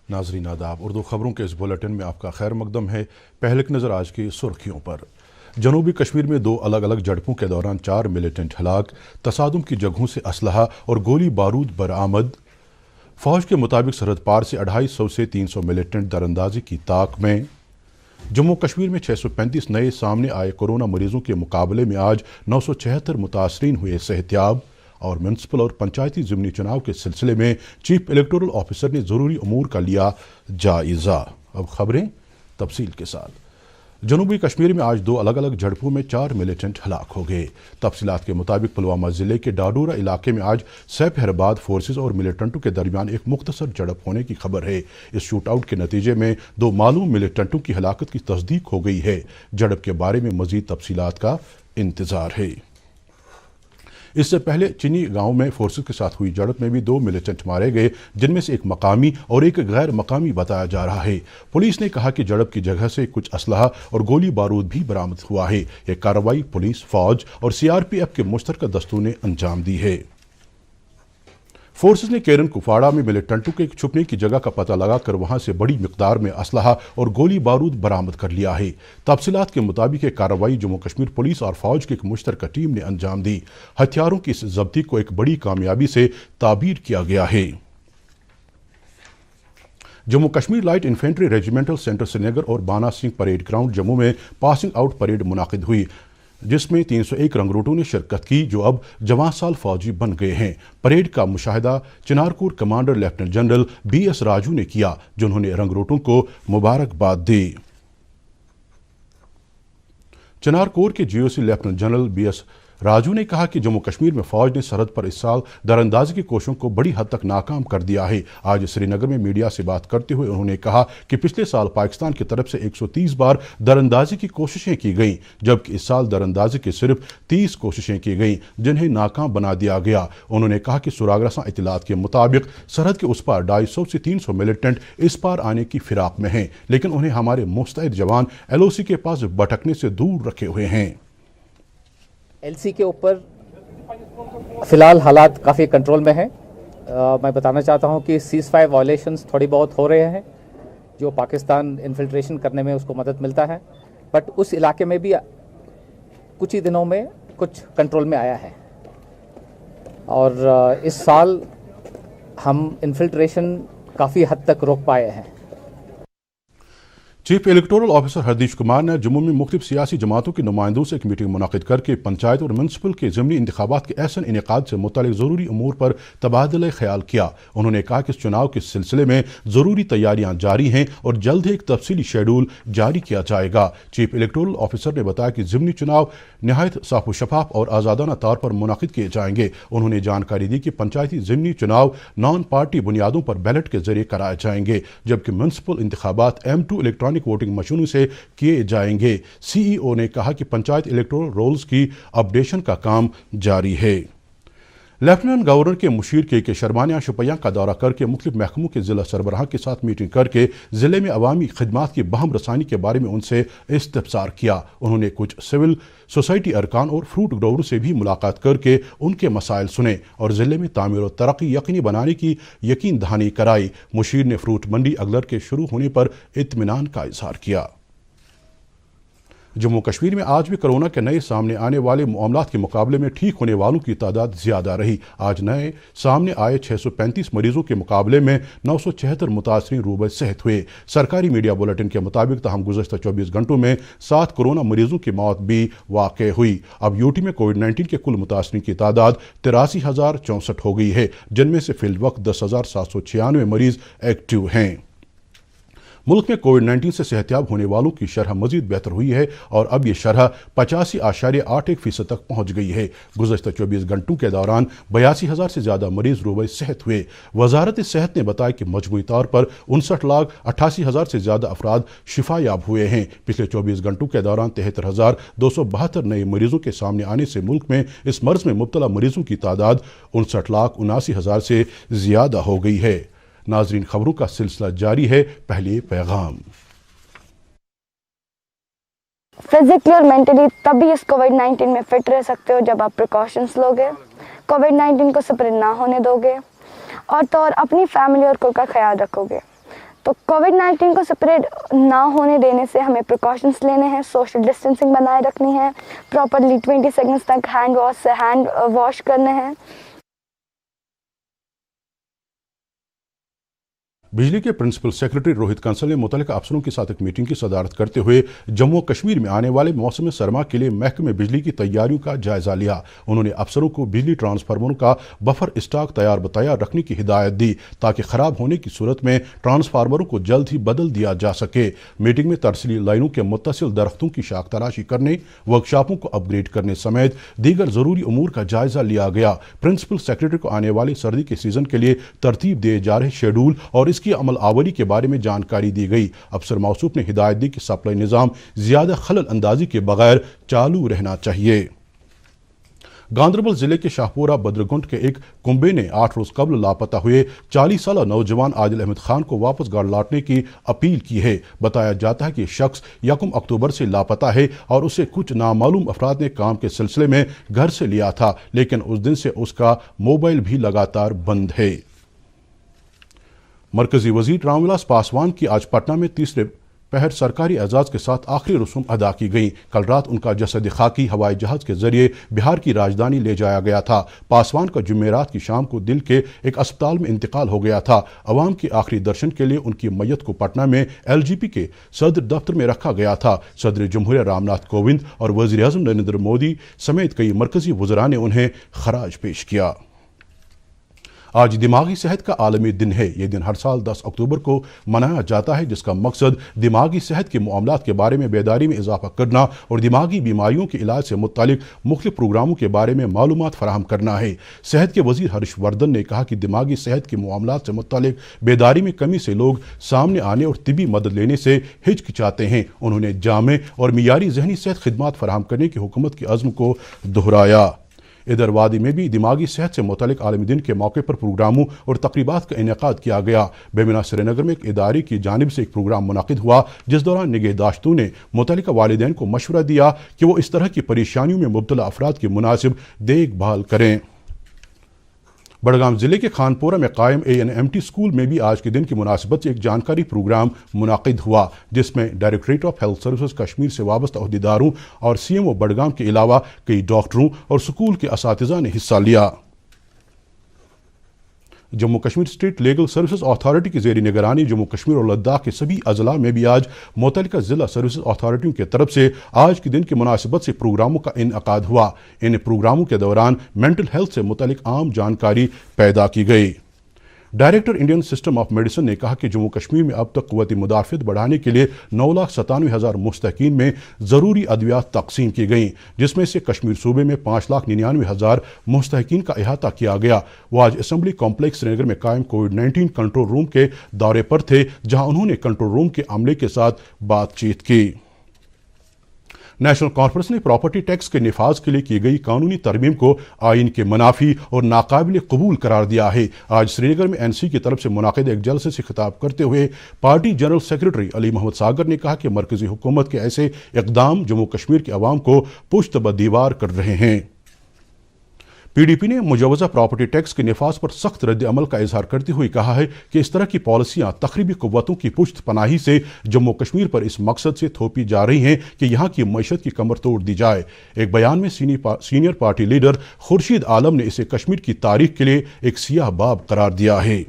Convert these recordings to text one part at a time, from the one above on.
ناظرین آداب، اردو خبروں کے اس بلیٹن میں آپ کا خیر مقدم ہے۔ پہلے کی نظر آج کی سرخیوں پر۔ جنوبی کشمیر میں 2 الگ الگ جھڑپوں کے دوران 4 ملیٹنٹ ہلاک، تصادم کی جگہوں سے اسلحہ اور گولی بارود برآمد۔ فوج کے مطابق سرحد پار سے 250 سے 300 ملیٹنٹ دراندازی کی طاق میں۔ جموں کشمیر میں 635 نئے سامنے آئے کورونا مریضوں کے مقابلے میں آج 976 متاثرین ہوئے صحت یاب۔ اور میونسپل اور پنچایتی ضمنی چناؤ کے سلسلے میں چیف الیکٹورل آفیسر نے ضروری امور کا لیا جائزہ۔ اب خبریں تفصیل کے ساتھ۔ جنوبی کشمیر میں آج 2 الگ الگ جھڑپوں میں 4 ملیٹنٹ ہلاک ہو گئے۔ تفصیلات کے مطابق پلوامہ ضلع کے ڈاڈورہ علاقے میں آج سپہر بعد فورسز اور ملیٹنٹوں کے درمیان ایک مختصر جھڑپ ہونے کی خبر ہے۔ اس شوٹ آؤٹ کے نتیجے میں 2 معلوم ملیٹنٹوں کی ہلاکت کی تصدیق ہو گئی ہے۔ جھڑپ کے بارے میں مزید تفصیلات کا انتظار ہے۔ اس سے پہلے چینی گاؤں میں فورسز کے ساتھ ہوئی جھڑپ میں بھی 2 ملیٹنٹ مارے گئے، جن میں سے ایک مقامی اور ایک غیر مقامی بتایا جا رہا ہے۔ پولیس نے کہا کہ جھڑپ کی جگہ سے کچھ اسلحہ اور گولی بارود بھی برآمد ہوا ہے۔ یہ کارروائی پولیس، فوج اور CRPF کے مشترکہ دستوں نے انجام دی ہے۔ فورسز نے کیرن کپواڑہ میں ملیٹنٹوں کے چھپنے کی جگہ کا پتہ لگا کر وہاں سے بڑی مقدار میں اسلحہ اور گولی بارود برآمد کر لیا ہے۔ تفصیلات کے مطابق یہ کارروائی جموں کشمیر پولیس اور فوج کی ایک مشترکہ ٹیم نے انجام دی۔ ہتھیاروں کی اس ضبطی کو ایک بڑی کامیابی سے تعبیر کیا گیا ہے۔ Jammu Kashmir light infantry regimental centre Srinagar اور بانا سنگھ پریڈ گراؤنڈ جموں میں پاسنگ آؤٹ پریڈ منعقد ہوئی، جس میں 301 رنگروٹوں نے شرکت کی جو اب جوان سال فوجی بن گئے ہیں۔ پریڈ کا مشاہدہ Chinar corps commander lieutenant general BS Raju نے کیا، جنہوں نے رنگروٹوں کو مبارکباد دی۔ چنارکور کے GOC lieutenant general BS Raju نے کہا کہ جموں کشمیر میں فوج نے سرحد پر اس سال دراندازی کی کوششوں کو بڑی حد تک ناکام کر دیا ہے۔ آج سری نگر میں میڈیا سے بات کرتے ہوئے انہوں نے کہا کہ پچھلے سال پاکستان کی طرف سے 130 بار دراندازی کی کوششیں کی گئیں، جبکہ اس سال دراندازی کی صرف 30 کوششیں کی گئیں، جنہیں ناکام بنا دیا گیا۔ انہوں نے کہا کہ سراغ رساں اطلاعات کے مطابق سرحد کے اس پار 250 سے 300 ملیٹنٹ اس پار آنے کی فراق میں ہیں، لیکن انہیں ہمارے مستعد جوان LOC کے پاس بھٹکنے سے دور رکھے ہوئے ہیں۔ LC کے اوپر فی الحال حالات کافی کنٹرول میں ہیں۔ میں بتانا چاہتا ہوں کہ سیز فائر وائلیشنز تھوڑی بہت ہو رہے ہیں، جو پاکستان انفلٹریشن کرنے میں اس کو مدد ملتا ہے، بٹ اس علاقے میں بھی کچھ ہی دنوں میں کچھ کنٹرول میں آیا ہے، اور اس سال ہم انفلٹریشن کافی حد تک روک پائے ہیں۔ Chief electoral officer Hirdesh Kumar نے جموں میں مختلف سیاسی جماعتوں کے نمائندوں سے ایک میٹنگ منعقد کر کے پنچایت اور میونسپل کے ضمنی انتخابات کے احسن انعقاد سے متعلق ضروری امور پر تبادلہ خیال کیا۔ انہوں نے کہا کہ اس چناؤ کے سلسلے میں ضروری تیاریاں جاری ہیں اور جلد ہی ایک تفصیلی شیڈول جاری کیا جائے گا۔ چیف الیکٹورل آفیسر نے بتایا کہ ضمنی چناؤ نہایت صاف و شفاف اور آزادانہ طور پر منعقد کیے جائیں گے۔ انہوں نے جانکاری دی کہ پنچایتی ضمنی چناؤ نان پارٹی بنیادوں پر بیلٹ کے ذریعے کرائے جائیں گے، جبکہ میونسپل انتخابات M2 الیکٹرانک ووٹنگ مشینوں سے کیے جائیں گے۔ CEO نے کہا کہ پنچایت الیکٹورل رولز کی اپڈیشن کا کام جاری ہے۔ لیفٹیننٹ گورنر کے مشیر کے شرما نے شوپیاں کا دورہ کر کے مختلف محکموں کے ضلع سربراہان کے ساتھ میٹنگ کر کے ضلع میں عوامی خدمات کی بہم رسانی کے بارے میں ان سے استفسار کیا۔ انہوں نے کچھ سول سوسائٹی ارکان اور فروٹ گرووروں سے بھی ملاقات کر کے ان کے مسائل سنے اور ضلع میں تعمیر و ترقی یقینی بنانے کی یقین دہانی کرائی۔ مشیر نے فروٹ منڈی اگلر کے شروع ہونے پر اطمینان کا اظہار کیا۔ جموں کشمیر میں آج بھی کرونا کے نئے سامنے آنے والے معاملات کے مقابلے میں ٹھیک ہونے والوں کی تعداد زیادہ رہی۔ آج نئے سامنے آئے 635 مریضوں کے مقابلے میں 976 متاثرین روبہ صحت ہوئے۔ سرکاری میڈیا بلیٹن کے مطابق تاہم گزشتہ 24 گھنٹوں میں 7 کورونا مریضوں کی موت بھی واقع ہوئی۔ اب UT میں کووڈ-19 کے کل متاثرین کی تعداد 83,064 ہو گئی ہے، جن میں سے فی الوقت 10,796 مریض ایکٹیو ہیں۔ ملک میں کووڈ-19 سے صحتیاب ہونے والوں کی شرح مزید بہتر ہوئی ہے اور اب یہ شرح 85.81% تک پہنچ گئی ہے۔ گزشتہ 24 گھنٹوں کے دوران 82,000 سے زیادہ مریض روبہ صحت ہوئے۔ وزارت صحت نے بتایا کہ مجموعی طور پر 59,88,000 سے زیادہ افراد شفا یاب ہوئے ہیں۔ پچھلے 24 گھنٹوں کے دوران 73,272 نئے مریضوں کے سامنے آنے سے ملک میں اس مرض میں مبتلا مریضوں کی تعداد 59,79,000 سے زیادہ ہو گئی ہے۔ ناظرین، خبروں کا سلسلہ جاری ہے، پہلے پیغام۔ فزیکلی اور مینٹلی تبھی اس کووڈ-19 میں فٹ رہ سکتے ہو جب آپ پریکاشنز لوگے، کووڈ-19 کو سپریڈ نہ ہونے دو گے، اور اپنی فیملی اور خود کا خیال رکھو گے۔ तो कोविड-19 को स्प्रेड ना होने देने से हमें प्रिकॉशंस लेने हैं, सोशल डिस्टेंसिंग बनाए रखनी है, प्रॉपरली 20 सेकंड्स तक हैंड वॉश करने हैं। बिजली के प्रिंसिपल सेक्रेटरी रोहित कंसल ने मुतल्लिका अफसरों के साथ एक मीटिंग की सदारत करते हुए जम्मू कश्मीर में आने वाले मौसम सरमा के लिए महकमे बिजली की तैयारियों का जायजा लिया। उन्होंने अफसरों को बिजली ट्रांसफार्मरों का बफर स्टॉक तैयार बतायार रखने की हिदायत दी ताकि खराब होने की सूरत में ट्रांसफार्मरों को जल्द ही बदल दिया जा सके। मीटिंग में तरसीली लाइनों के मुत्तसिल दरख्तों की शाख तराशी करने, वर्कशॉपों को अपग्रेड करने समेत दीगर जरूरी उमूर का जायजा लिया गया। प्रिंसिपल सेक्रेटरी को आने वाले सर्दी के सीजन के लिए तरतीब दिए जा रहे शेड्यूल और इसकी अमल आवरी के बारे में जानकारी दी गई। अफसर मौसूफ ने हिदायत दी कि सप्लाई निज़ाम ज्यादा खलल अंदाजी के बगैर चालू रहना चाहिए। गांदरबल जिले के शाहपुरा बद्रगुंड के एक कुंबे ने 8 रोज कबल लापता हुए 40 साल नौजवान आदिल अहमद खान को वापस घर लौटने की अपील की है। बताया जाता है कि शख्स 1 अक्टूबर से लापता है और उसे कुछ नामालूम अफराद ने काम के सिलसिले में घर से लिया था, लेकिन उस दिन से उसका मोबाइल भी लगातार बंद है। मरकजी वजीर रामविलास पासवान की आज पटना में तीसरे पहर सरकारी एजाज के साथ आखिरी रस्म अदा की गई। कल रात उनका जसद खाकी हवाई जहाज के जरिए बिहार की राजधानी ले जाया गया था। पासवान का जुमेरात की शाम को दिल के एक अस्पताल में इंतकाल हो गया था। अवाम के आखिरी दर्शन के लिए उनकी मैयत को पटना में LGP के सदर दफ्तर में रखा गया था। सदर जमहूरिया रामनाथ कोविंद और वज़ीर आज़म नरेंद्र मोदी समेत कई मरकजी वज़रा ने उन्हें खराज पेश किया। आज दिमागी सेहत का आलमी दिन है। ये दिन हर साल 10 अक्टूबर को मनाया जाता है, जिसका मकसद दिमागी सेहत के मामलात के बारे में बेदारी में इजाफा करना और दिमागी बीमारियों के इलाज से मुतालिक मुख्तलिफ प्रोग्रामों के बारे में मालूमात फराहम करना है। सेहत के वजीर हर्षवर्धन ने कहा कि दिमागी सेहत के मामलात से मुतालिक बेदारी में कमी से लोग सामने आने और तिबी मदद लेने से हिचकिचाते हैं। उन्होंने जामे और मियारी जहनी सेहत खिदमात फराहम करने की हुकूमत की अज़्म को दोहराया। इधर वादी में भी दिमागी सेहत से मुतालिक आलमी दिन के मौके पर प्रोग्रामों और तकरीबात का इनेकाद किया गया। बेमिना श्रीनगर में एक इदारे की जानिब से एक प्रोग्राम मुनाकिद हुआ, जिस दौरान निगहदाश्तों ने मुतल्लिका वालिदैन को मशवरा दिया कि वो इस तरह की परेशानियों में मुब्तला अफराद की मुनासिब देखभाल करें। बड़गाम जिले के खानपुरा में कायम ANMT स्कूल में भी आज के दिन की मुनासिबत से एक जानकारी प्रोग्राम मुनाकिद हुआ, जिसमें directorate of health services Kashmir से वाबस्ता अहदेदारों और CMO बड़गाम के अलावा कई डॉक्टरों और स्कूल के असातिज़ा ने हिस्सा लिया। Jammu Kashmir state legal services authority की ज़ेरी निगरानी जम्मू कश्मीर और लद्दाख के सभी अजला में भी आज मुतल्लिका ज़िला सर्विसेज अथॉरिटियों की तरफ से आज के दिन की मुनासिबत से प्रोग्रामों का इनअकाद हुआ। इन प्रोग्रामों के दौरान मेंटल हेल्थ से मुतल्लिक आम जानकारी पैदा की गई। Director Indian system of medicine ने कहा कि जम्मू कश्मीर में अब तक क़ुव्वत मुदाफ़ियत बढ़ाने के लिए 9,97,000 मुस्तकीन में ज़रूरी अद्वियात तकसीम की गई, जिसमें से कश्मीर सूबे में 5,99,000 मुस्तकीन का अहाता किया गया। वो आज असम्बली कॉम्प्लेक्स श्रीनगर में कायम कोविड-19 कंट्रोल रूम के दौरे पर थे, जहां उन्होंने कंट्रोल रूम के अमले के साथ बातचीत की। नेशनल कॉन्फ्रेंस ने प्रॉपर्टी टैक्स के निफाज के लिए की गई कानूनी तरमीम को आइन के मुनाफी और नाकाबिल कबूल करार दिया है। आज श्रीनगर में NC की तरफ से मुनाकिद एक जलसे से खिताब करते हुए party general secretary Ali Mohammad Sagar ने कहा कि मरकजी हुकूमत के ऐसे इकदाम जम्मू कश्मीर के अवाम को पुश्त ब दीवार कर रहे हैं। PDP ने मुजवजा प्रॉपर्टी टैक्स के निफाज पर सख्त रद्द अमल का इजहार करते हुए कहा है कि इस तरह की पॉलिसियां तकरीबी कुव्वतों की पुश्त पनाही से जम्मू कश्मीर पर इस मकसद से थोपी जा रही हैं कि यहाँ की मईशत की कमर तोड़ दी जाए। एक बयान में senior party leader Khurshid Alam ने इसे कश्मीर की तारीख के लिए एक सियाह बाब करार दिया है।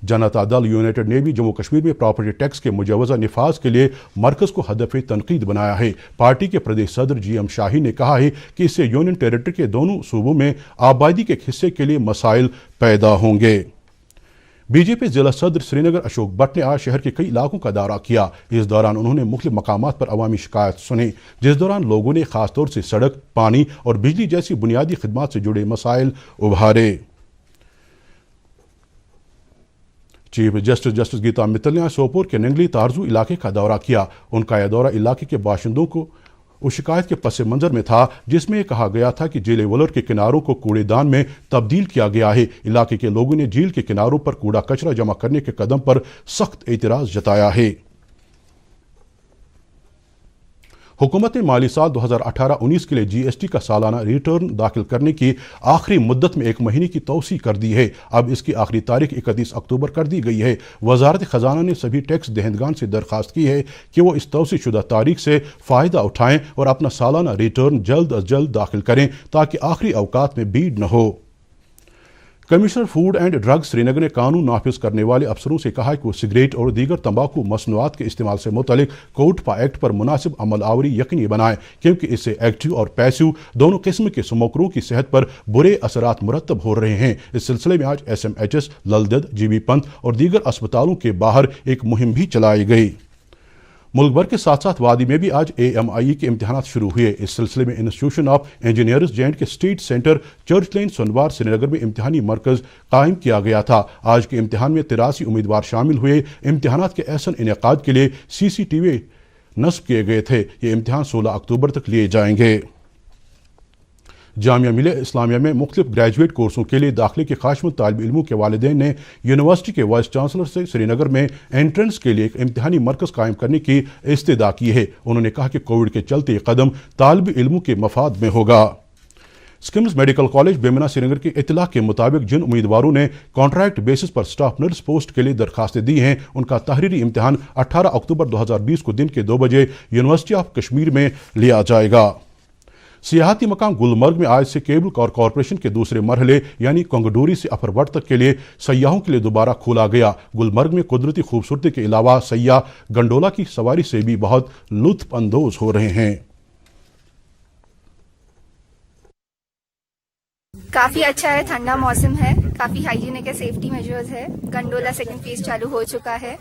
जनता दल यूनाइटेड ने भी जम्मू कश्मीर में प्रॉपर्टी टैक्स के मुजवजा निफाज के लिए मरकज को हदफ तनकीद बनाया है। पार्टी के प्रदेश सदर GM शाही ने कहा है कि इससे यूनियन टेरिटरी के दोनों सूबों में आबादी के एक हिस्से के लिए मसाइल पैदा होंगे। BJP जिला सदर श्रीनगर अशोक भट्ट ने आज शहर के कई इलाकों का दौरा किया। इस दौरान उन्होंने मुख्तलिफ मकामात पर अवामी शिकायत सुनी, जिस दौरान लोगों ने खासतौर से सड़क, पानी और बिजली जैसी बुनियादी खिदमात से जुड़े मसाइल उभारे। चीफ जस्टिस गीता मित्तल ने आज सोपोर के नंगली तारजू इलाके का दौरा किया। उनका यह दौरा इलाके के बाशिंदों को उस शिकायत के पस मंजर में था, जिसमें कहा गया था कि जेले वलर के किनारों को कूड़ेदान में तब्दील किया गया है। इलाके के लोगों ने झील के किनारों पर कूड़ा कचरा जमा करने के कदम पर सख्त एतराज जताया है। हुकूमत ने माली साल 2018-19 के लिए GST का सालाना रिटर्न दाखिल करने की आखिरी मुद्दत में 1 महीने की तौसी कर दी है। अब इसकी आखिरी तारीख 31 अक्टूबर कर दी गई है। वजारत खजाना ने सभी टैक्स दहंदगान से दरख्वास्त की है कि वो इस तौसी शुदा तारीख से फ़ायदा उठाएं और अपना सालाना रिटर्न जल्द अज जल्द दाखिल करें ताकि आखिरी अवकात में भीड़ न हो। Commissioner food and drugs Srinagar ने कानून नाफिज करने वाले अफसरों से कहा कि वो सिगरेट और दीगर तंबाकू मसनूआत के इस्तेमाल से मुतलिक कोटपा एक्ट पर मुनासिब अमल आवरी यकीनी बनाएं, क्योंकि इससे एक्टिव और पैसिव दोनों किस्म के स्मोकरों की सेहत पर बुरे असरात मुरतब हो रहे हैं। इस सिलसिले में आज SMHS, ललदद, GB पंत और दीगर अस्पतालों के बाहर एक मुहिम भी चलाई गई। मुल्क भर के साथ साथ वादी में भी आज AMIE के इम्तिहानात शुरू हुए। इस सिलसिले में इंस्टीट्यूशन ऑफ इंजीनियर्स जैंट के स्टेट सेंटर चर्च लेन सोनवार श्रीनगर में इम्तिहानी मरकज कायम किया गया था। आज के इम्तिहान में 83 उम्मीदवार शामिल हुए। इम्तिहानात के एहसन इनेकाद के लिए CCTV नस्ब किए गए थे। ये इम्तिहान 16 अक्टूबर तक लिए जाएंगे। जामिया मिलिया इस्लामिया में मुख्तलिफ ग्रेजुएट कोर्सों के लिए दाखिले के ख्वाहिशमंद तालिब इल्मों के वालिदैन ने यूनिवर्सिटी के वाइस चांसलर से श्रीनगर में एंट्रेंस के लिए एक इम्तिहानी मरकज कायम करने की इस्तदा की है। उन्होंने कहा कि कोविड के चलते कदम तालिब इल्मों के मफाद में होगा। Schemes medical college Bemina Srinagar की इत्तला के मुताबिक जिन उम्मीदवारों ने कॉन्ट्रैक्ट बेसिस पर स्टाफ नर्स पोस्ट के लिए दरखास्तें दी हैं, उनका तहरीरी इम्तिहान 18 अक्टूबर 2020 को दिन के 2 बजे यूनिवर्सिटी ऑफ कश्मीर में लिया जाएगा। सियाहती मकाम गुलमर्ग में आज से केबल कार कॉरपोरेशन के दूसरे मरहले यानी कोंगडोरी से अफरवट तक के लिए सयाहों के लिए दोबारा खोला गया। गुलमर्ग में कुदरती खूबसूरती के अलावा सयाह गंडोला की सवारी से भी बहुत लुत्फ अंदोज हो रहे हैं। काफ़ी अच्छा है, ठंडा मौसम है, काफ़ी हाइजीनिक है, सेफ्टी मेजर्स है। गंडोला सेकंड फेज चालू हो चुका है।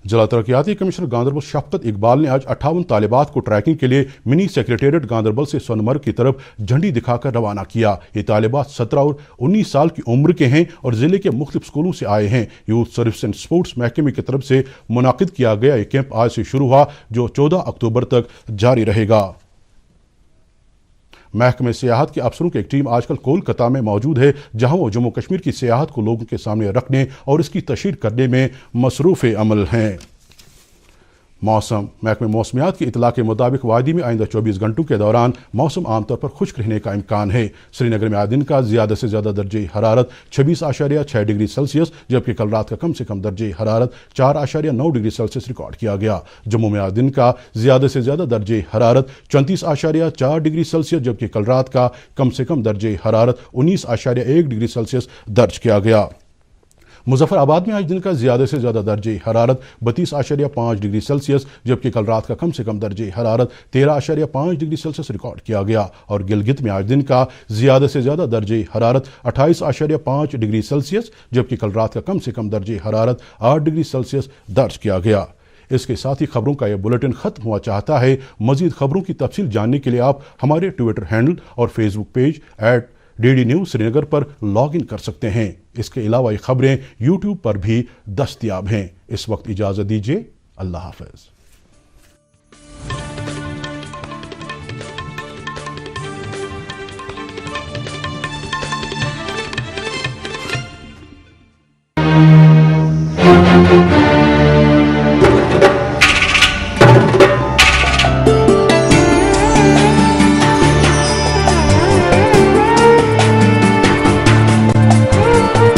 जिला तरक्याती कमिश्नर गांधरबल शफकत इकबाल ने आज 58 तालिबात को ट्रैकिंग के लिए मिनी सेक्रेटेरिएट गांधरबल से सोनमर्ग की तरफ झंडी दिखाकर रवाना किया। ये तालिबात 17 और 19 साल की उम्र के हैं और जिले के मुख्तलिफ स्कूलों से आए हैं। यूथ सर्विस एंड स्पोर्ट्स महकमे की तरफ से मुनाकिद किया गया ये कैंप आज से शुरू हुआ, जो 14 अक्टूबर तक जारी रहेगा। महकमे सियाहत के अफसरों की एक टीम आजकल कोलकाता में मौजूद है, जहां वो जम्मू कश्मीर की सियाहत को लोगों के सामने रखने और इसकी तशहीर करने में मसरूफ़ अमल हैं। मौसम महकमे मौसमियात की इतला के मुताबिक वादी में आइंदा 24 घंटों के दौरान मौसम आमतौर पर खुश्क रहने का इम्कान है। श्रीनगर में आज दिन का ज़्यादा से ज़्यादा दर्जे हरारत 26.6 डिग्री सेल्सियस, जबकि कल रात का कम से कम दर्जे हरारत 4.9 डिग्री सेल्सियस रिकॉर्ड किया गया। जम्मू में आज दिन का ज़्यादा से ज़्यादा दर्जे हरारत 34.4 डिग्री सेल्सियस, जबकि कल रात का कम से कम दर्जे हरारत 19.1 डिग्री सेल्सियस दर्ज किया गया। मुजफ्फराबाद में आज दिन का ज़्यादा से ज़्यादा दर्जे हरारत 32.5 डिग्री सेल्सियस, जबकि कल रात का कम से कम दर्जे हरारत 13.5 डिग्री सेल्सियस रिकॉर्ड किया गया। और गिलगित में आज दिन का ज़्यादा से ज़्यादा दर्जे हरारत 28.5 डिग्री सेल्सियस, जबकि कल रात का कम से कम दर्जे हरारत 8 डिग्री सेल्सियस दर्ज किया गया। इसके साथ ही खबरों का यह बुलेटिन ख़त्म हुआ चाहता है। मज़ीद खबरों की तफसील जानने के लिए आप हमारे ट्विटर हैंडल और Facebook page @DD news Srinagar पर लॉग इन कर सकते हैं। इसके अलावा ये खबरें YouTube पर भी दस्तयाब हैं। इस वक्त इजाज़त दीजिए। अल्लाह हाफ़िज़।